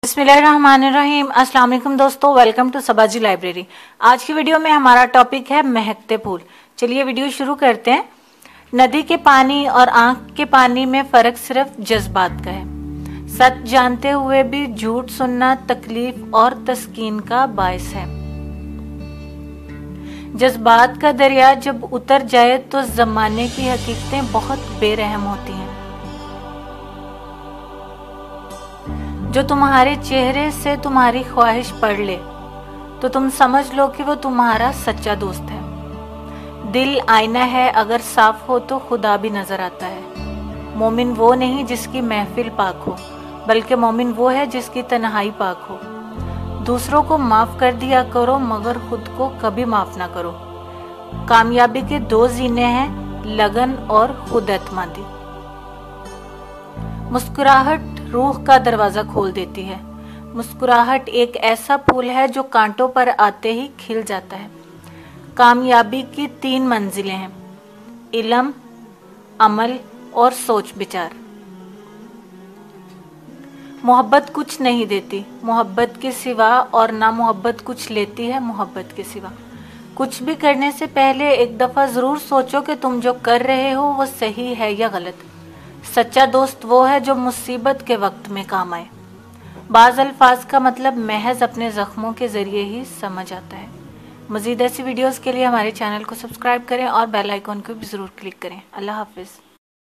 बिस्मिल्लाहिर्रहमानिर्रहीम। अस्सलाम वालेकुम दोस्तों, वेलकम टू सबाजी लाइब्रेरी। आज की वीडियो में हमारा टॉपिक है महकते फूल। चलिए वीडियो शुरू करते हैं। नदी के पानी और आंख के पानी में फर्क सिर्फ जज्बात का है। सच जानते हुए भी झूठ सुनना तकलीफ और तस्कीन का बायस है। जज्बात का दरिया जब उतर जाए तो जमाने की हकीकतें बहुत बेरहम होती हैं। जो तुम्हारे चेहरे से तुम्हारी ख्वाहिश पढ़ ले तो तुम समझ लो कि वो तुम्हारा सच्चा दोस्त है। दिल आईना है, अगर साफ हो तो खुदा भी नजर आता है। मोमिन वो नहीं जिसकी महफिल पाक हो, बल्कि मोमिन वो है जिसकी तन्हाई पाक हो। दूसरों को माफ कर दिया करो मगर खुद को कभी माफ ना करो। कामयाबी के दो जीने हैं, लगन और खुद एतमादी। मुस्कुराहट रूह का दरवाजा खोल देती है। मुस्कुराहट एक ऐसा फूल है जो कांटों पर आते ही खिल जाता है। कामयाबी की 3 मंजिलें हैं: इल्म, अमल और सोच विचार। मोहब्बत कुछ नहीं देती मोहब्बत के सिवा, और ना मोहब्बत कुछ लेती है मोहब्बत के सिवा। कुछ भी करने से पहले एक दफा जरूर सोचो कि तुम जो कर रहे हो वो सही है या गलत। सच्चा दोस्त वो है जो मुसीबत के वक्त में काम आए। बाज़ अल्फाज का मतलब महज अपने जख्मों के जरिए ही समझ आता है। मज़ीद ऐसी वीडियोस के लिए हमारे चैनल को सब्सक्राइब करें और बेल आइकॉन को भी ज़रूर क्लिक करें। अल्लाह हाफिज़।